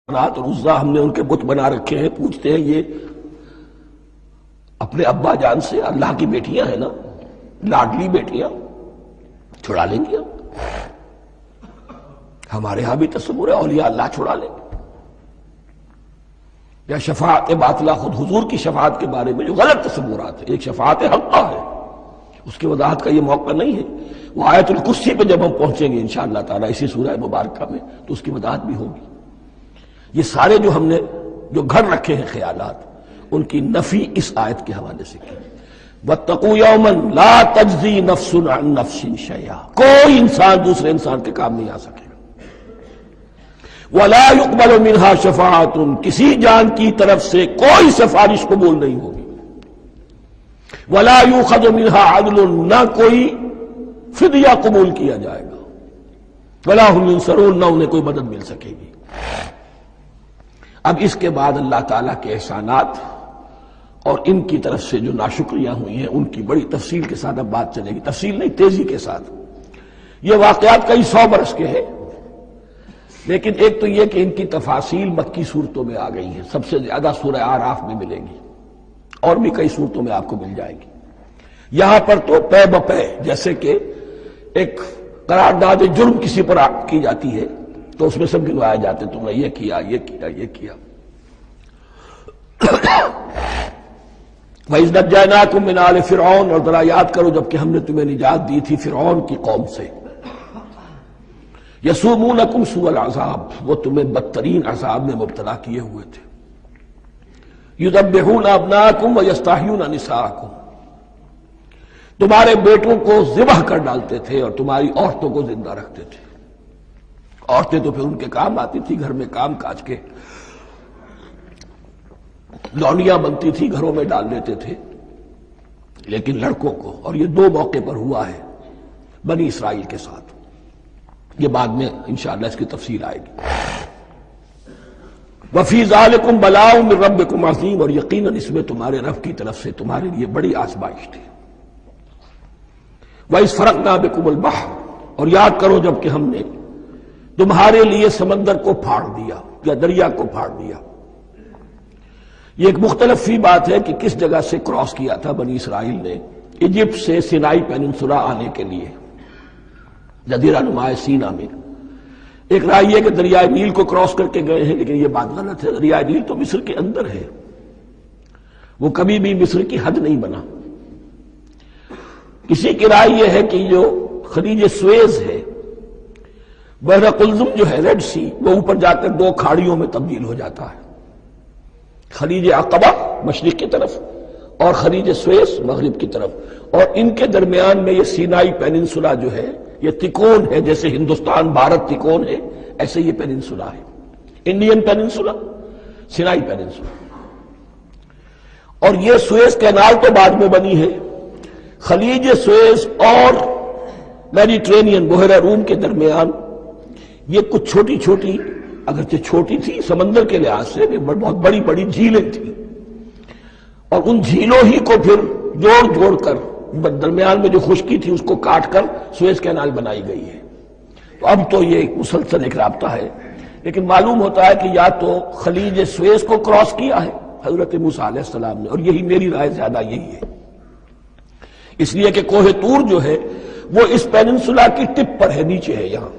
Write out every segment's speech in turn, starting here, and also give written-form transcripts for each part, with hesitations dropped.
اور عزا ہم نے ان کے بت بنا رکھے ہیں، پوچھتے ہیں یہ اپنے ابا جان سے اللہ کی بیٹیاں ہیں نا، لاڈلی بیٹیاں، چھڑا لیں گے ہمارے ہاں بھی تصور ہے اولیاء اللہ چھڑا لیں گے. یا شفاعت باطلہ، خود حضور کی شفاعت کے بارے میں جو غلط تصورات ہیں، ایک شفاعت حقہ ہے، اس کی وضاحت کا یہ موقع نہیں ہے. وہ آیت الکرسی پہ جب ہم پہنچیں گے انشاءاللہ تعالیٰ اسی سورہ مبارکہ میں تو اس کی وضاحت بھی ہوگی. یہ سارے جو ہم نے جو گھڑ رکھے ہیں خیالات، ان کی نفی اس آیت کے حوالے سے کی. وَاتَّقُوا يَوْمًا لَا تَجْزِي نَفْسٌ عَن نَفْسٍ شَيْئًا، کوئی انسان دوسرے انسان کے کام نہیں آ سکے گا. وَلَا يُقْبَلُ مِنْهَا شَفَاعَةٌ، کسی جان کی طرف سے کوئی سفارش قبول نہیں ہوگی. وَلَا يُؤْخَذُ مِنْهَا عَدْلٌ، نہ کوئی فدیہ قبول کیا جائے گا. وَلَا هُمْ يُنصَرُونَ، نہ انہیں کوئی مدد مل سکے گی. اب اس کے بعد اللہ تعالیٰ کے احسانات اور ان کی طرف سے جو ناشکریاں ہوئی ہیں ان کی بڑی تفصیل کے ساتھ اب بات چلے گی. تفصیل نہیں، تیزی کے ساتھ. یہ واقعات کئی 100 برس کے ہیں، لیکن ایک تو یہ کہ ان کی تفاصیل مکی صورتوں میں آ گئی ہیں. سب سے زیادہ سورہ اعراف میں ملے گی، اور بھی کئی صورتوں میں آپ کو مل جائے گی. یہاں پر تو پے بپے، جیسے کہ ایک قرارداد جرم کسی پر کی جاتی ہے تو اس میں سب گنوائے جاتے، تم نے یہ کیا، یہ کیا، یہ کیا. وَإِذْ نَجَّيْنَاكُم مِّنْ آلِ فِرْعَوْنَ، اور ذرا یاد کرو جب کہ ہم نے تمہیں نجات دی تھی فرعون کی قوم سے. يَسُومُونَكُمْ سُوءَ الْعَذَابِ، وہ تمہیں بدترین عذاب میں مبتلا کیے ہوئے تھے. يُذَبِّحُونَ أَبْنَاءَكُمْ وَيَسْتَحْيُونَ نِسَاءَكُمْ، تمہارے بیٹوں کو ذبح کر ڈالتے تھے اور تمہاری عورتوں کو زندہ رکھتے تھے. عورتیں تو پھر ان کے کام آتی تھی، گھر میں کام کاج کے لونیاں بنتی تھی، گھروں میں ڈال دیتے تھے. لیکن لڑکوں کو، اور یہ 2 موقع پر ہوا ہے بنی اسرائیل کے ساتھ، یہ بعد میں انشاءاللہ اس کی تفصیل آئے گی. وَفِي ذَلِكُمْ بَلَاءٌ مِّن رَبِّكُمْ عَظِيمٌ، اور یقیناً اس میں تمہارے رب کی طرف سے تمہارے لیے بڑی آزمائش تھی. وَإِذْ فَرَقْنَا بِكُمُ الْبَحْرَ، اور یاد کرو جب کہ ہم نے تمہارے لیے سمندر کو پھاڑ دیا یا دریا کو پھاڑ دیا. یہ ایک مختلف فی بات ہے کہ کس جگہ سے کراس کیا تھا بنی اسرائیل نے ایجپٹ سے سینائی پیننسولا آنے کے لیے، جزیرہ نما سینا میں. ایک رائے یہ کہ دریائے نیل کو کراس کر کے گئے ہیں، لیکن یہ بات غلط ہے. دریائے نیل تو مصر کے اندر ہے، وہ کبھی بھی مصر کی حد نہیں بنا. کسی کی رائے یہ ہے کہ جو خلیج سویز ہے، بحر قلزم جو ہے، ریڈ سی، وہ اوپر جا کر 2 کھاڑیوں میں تبدیل ہو جاتا ہے. خلیج عقبہ مشرق کی طرف اور خلیج سویس مغرب کی طرف، اور ان کے درمیان میں یہ سینائی پیننسولا جو ہے یہ تکون ہے. جیسے ہندوستان بھارت تکون ہے، ایسے یہ پیننسولا ہے، انڈین پیننسولا، سینائی پیننسولا. اور یہ سویس کینال تو بعد میں بنی ہے. خلیج سویس اور میڈیٹرینین بحیرہ روم کے درمیان یہ کچھ چھوٹی چھوٹی، اگرچہ چھوٹی تھی سمندر کے لحاظ سے، بہت بڑی بڑی جھیلیں تھیں، اور ان جھیلوں ہی کو پھر جوڑ جوڑ کر درمیان میں جو خشکی تھی اس کو کاٹ کر سویس کینال بنائی گئی ہے. تو اب تو یہ مسلسل ایک رابطہ ہے، لیکن معلوم ہوتا ہے کہ یا تو خلیج سویس کو کراس کیا ہے حضرت موسیٰ علیہ السلام نے، اور یہی میری رائے زیادہ یہی ہے، اس لیے کہ کوہ طور جو ہے وہ اس پیننسولا کی ٹپ پر ہے، نیچے ہے یہاں،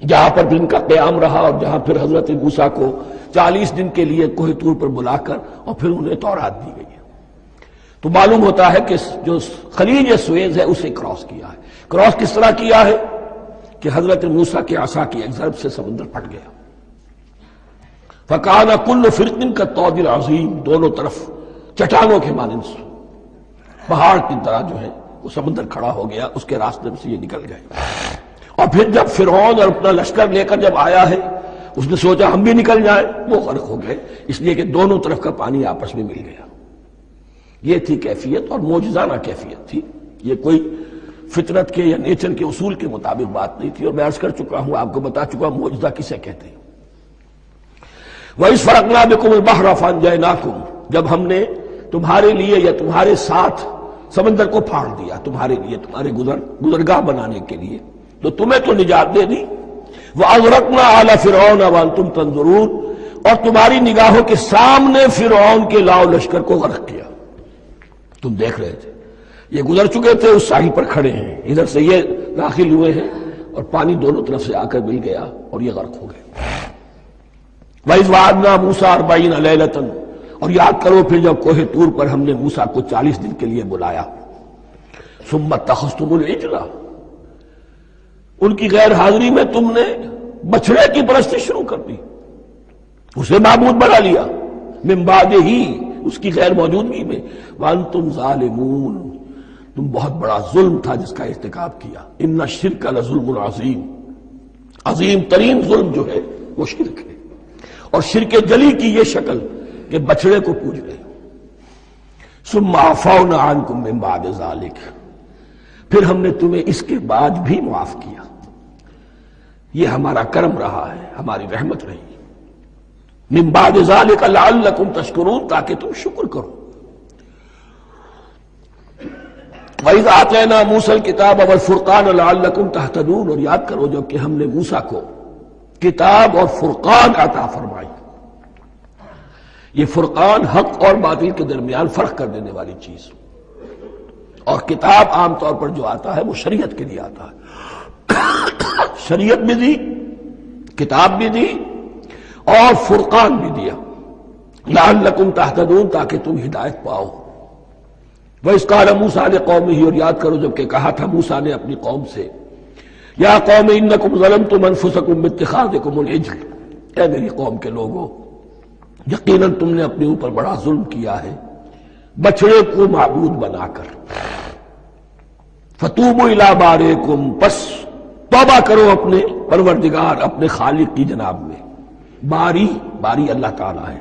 جہاں پر بھی ان کا قیام رہا اور جہاں پھر حضرت موسیٰ کو 40 دن کے لیے کوہ طور پر بلا کر اور پھر انہیں تورات دی گئی ہے. تو معلوم ہوتا ہے کہ جو خلیج سویز ہے اسے کراس کیا ہے. کراس کس طرح کیا ہے کہ حضرت موسیٰ کے عصا کی ایک ضرب سے سمندر پھٹ گیا. فَكَانَ كُلُّ فِرْقٍ كَالطَّوْدِ الْعَظِيمِ، دونوں طرف چٹانوں کے مانند پہاڑ کی طرح جو ہے وہ سمندر کھڑا ہو گیا، اس کے راستے سے یہ نکل گئے. اور پھر جب فرعون اور اپنا لشکر لے کر جب آیا ہے، اس نے سوچا ہم بھی نکل جائیں، وہ غرق ہو گئے، اس لیے کہ دونوں طرف کا پانی آپس میں مل گیا. یہ تھی کیفیت، اور معجزانہ کیفیت تھی. یہ کوئی فطرت کے یا نیچر کے اصول کے مطابق بات نہیں تھی، اور میں عرض کر چکا ہوں، آپ کو بتا چکا ہوں معجزہ کسے کہتے ہیں. وَإِذْ فَرَقْنَا بِكُمُ الْبَحْرَ فَأَنْجَيْنَاكُمْ، جب ہم نے تمہارے لیے یا تمہارے ساتھ سمندر کو پھاڑ دیا، تمہارے لیے، تمہارے گزرگاہ بنانے کے لیے، تو تمہیں تو نجات دے دی. وَأَغْرَقْنَا عَلَى فِرْعَوْنَ وَأَنْتُمْ تَنظُرُونَ، اور تمہاری نگاہوں کے سامنے فرعون کے لاؤ لشکر کو غرق کیا، تم دیکھ رہے تھے، یہ گزر چکے تھے، اس ساحل پر کھڑے ہیں، ادھر سے یہ داخل ہوئے ہیں اور پانی دونوں طرف سے آ کر مل گیا اور یہ غرق ہو گئے۔ وَإِذْ وَعَدْنَا مُوسَىٰ 40 لَيْلَةً، اور یاد کرو پھر جب کوہ طور پر ہم نے موسیٰ کو 40 دن کے لیے بلایا۔ ثُمَّ اتَّخَذْتُمُ الْعِجْلَ، ان کی غیر حاضری میں تم نے بچھڑے کی پرستی شروع کر دی، اسے معبود بنا لیا، من بعدہ، اس کی غیر موجودگی میں، وَأَنْتُمْ ظَالِمُونَ، تم بہت بڑا ظلم تھا جس کا ارتکاب کیا۔ ان الشرک لظلم عظیم، عظیم ترین ظلم جو ہے وہ شرک ہے، اور شرک جلی کی یہ شکل کہ بچڑے کو پوج رہے۔ ثم عفونا عنکم من بعد ذلک، پھر ہم نے تمہیں اس کے بعد بھی معاف کیا، یہ ہمارا کرم رہا ہے، ہماری رحمت رہی۔ من بعد ذلک لعلکم تشکرون، تاکہ تم شکر کرو۔ وَإِذْ آتَيْنَا مُوسَى الْكِتَابَ وَالْفُرْقَانَ لَعَلَّكُمْ تَهْتَدُونَ، اور یاد کرو جب کہ ہم نے موسیٰ کو کتاب اور فرقان عطا فرمائی۔ یہ فرقان حق اور باطل کے درمیان فرق کر دینے والی چیز، اور کتاب عام طور پر جو آتا ہے وہ شریعت کے لیے آتا ہے، شریعت بھی دی، کتاب بھی دی، اور فرقان بھی دیا، لعلکم تہتدون، تاکہ تم ہدایت پاؤ۔ وَإِذْ قَالَ مُوسَىٰ لِقَوْمِهِ، اور یاد کرو جب کہ کہا تھا موسیٰ نے اپنی قوم سے، یا قوم انکم ظلمتم انفسکم باتخاذکم العجل، اے میری قوم کے لوگوں، یقیناً تم نے اپنے اوپر بڑا ظلم کیا ہے بچڑے کو معبود بنا کر۔ فَتُوبُوا إِلَىٰ بَارِئِكُمْ، پس توبہ کرو اپنے پروردگار، اپنے خالق کی جناب میں۔ باری اللہ تعالیٰ ہے،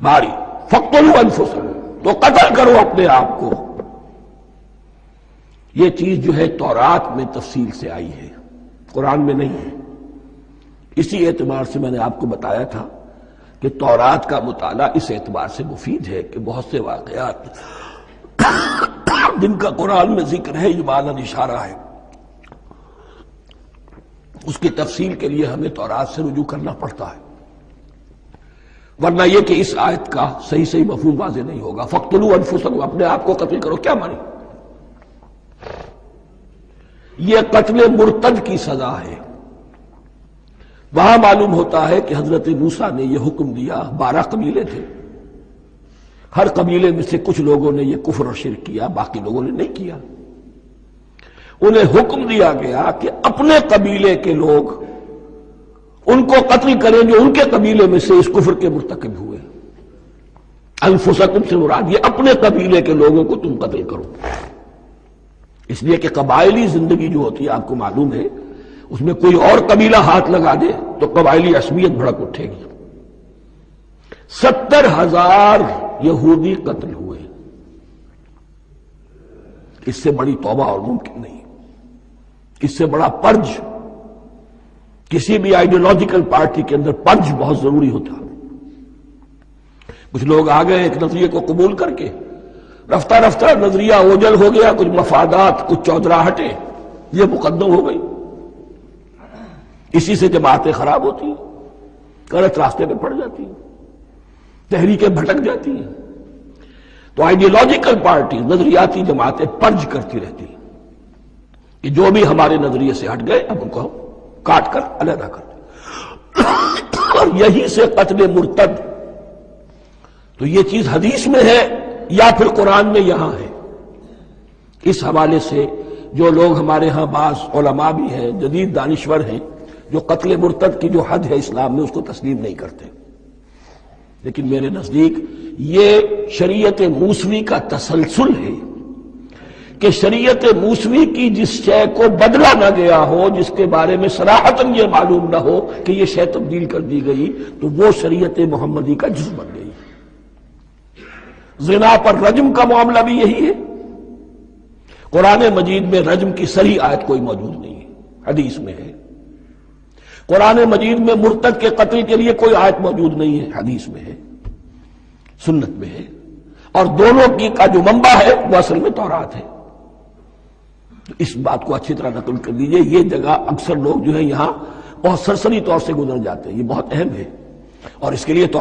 باری۔ فَاقْتُلُوا أَنفُسَكُمْ، تو قتل کرو اپنے آپ کو۔ یہ چیز جو ہے تورات میں تفصیل سے آئی ہے، قرآن میں نہیں ہے۔ اسی اعتبار سے میں نے آپ کو بتایا تھا کہ تورات کا مطالعہ اس اعتبار سے مفید ہے کہ بہت سے واقعات جن کا قرآن میں ذکر ہے، اجمالاً اشارہ ہے، اس کی تفصیل کے لیے ہمیں تورات سے رجوع کرنا پڑتا ہے، ورنہ یہ کہ اس آیت کا صحیح مفہوم واضح نہیں ہوگا۔ فَاقْتُلُوا أَنفُسَكُمْ، اپنے آپ کو قتل کرو، کیا مانی؟ یہ قتل مرتد کی سزا ہے۔ وہاں معلوم ہوتا ہے کہ حضرت موسیٰ نے یہ حکم دیا، 12 قبیلے تھے، ہر قبیلے میں سے کچھ لوگوں نے یہ کفر اور شرک کیا، باقی لوگوں نے نہیں کیا۔ انہیں حکم دیا گیا کہ اپنے قبیلے کے لوگ ان کو قتل کریں جو ان کے قبیلے میں سے اس کفر کے مرتکب ہوئے۔ انفسکم سے مراد یہ اپنے قبیلے کے لوگوں کو تم قتل کرو، اس لیے کہ قبائلی زندگی جو ہوتی ہے آپ کو معلوم ہے، اس میں کوئی اور قبیلہ ہاتھ لگا دے تو قبائلی عصبیت بھڑک اٹھے گی۔ 70,000 یہودی قتل ہوئے، اس سے بڑی توبہ اور ممکن نہیں، اس سے بڑا پرج، کسی بھی آئیڈیولوجیکل پارٹی کے اندر پرج بہت ضروری ہوتا۔ کچھ لوگ آ گئے ایک نظریے کو قبول کر کے، رفتہ رفتہ نظریہ اوجل ہو گیا، کچھ مفادات، کچھ چودراہٹیں یہ مقدم ہو گئی، اسی سے جماعتیں خراب ہوتی ہیں، غلط راستے پہ پڑ جاتی ہیں، تحریکیں بھٹک جاتی ہیں۔ تو آئیڈیولوجیکل پارٹی، نظریاتی جماعتیں پرج کرتی رہتی ہیں کہ جو بھی ہمارے نظریے سے ہٹ گئے اب ان کو ہم کاٹ کر علیحدہ کر دیں، اور یہی سے قتل مرتد۔ تو یہ چیز حدیث میں ہے یا پھر قرآن میں یہاں ہے۔ اس حوالے سے جو لوگ ہمارے ہاں بعض علماء بھی ہیں، جدید دانشور ہیں، جو قتل مرتد کی جو حد ہے اسلام میں اس کو تسلیم نہیں کرتے، لیکن میرے نزدیک یہ شریعت موسوی کا تسلسل ہے کہ شریعت موسوی کی جس شے کو بدلا نہ گیا ہو، جس کے بارے میں صراحتاً یہ معلوم نہ ہو کہ یہ شے تبدیل کر دی گئی، تو وہ شریعت محمدی کا جزو بن گئی۔ زنا پر رجم کا معاملہ بھی یہی ہے۔ قرآن مجید میں رجم کی صحیح آیت کوئی موجود نہیں ہے، حدیث میں ہے۔ قرآن مجید میں مرتد کے قتل کے لیے کوئی آیت موجود نہیں ہے، حدیث میں ہے، سنت میں ہے، اور دونوں کی کا جو منبع ہے وہ اصل میں تورات ہے۔ تو اس بات کو اچھی طرح نقل کر لیجئے. یہ جگہ اکثر لوگ جو ہے یہاں بہت سرسری طور سے گزر جاتے ہیں، یہ بہت اہم ہے، اور اس کے لیے تو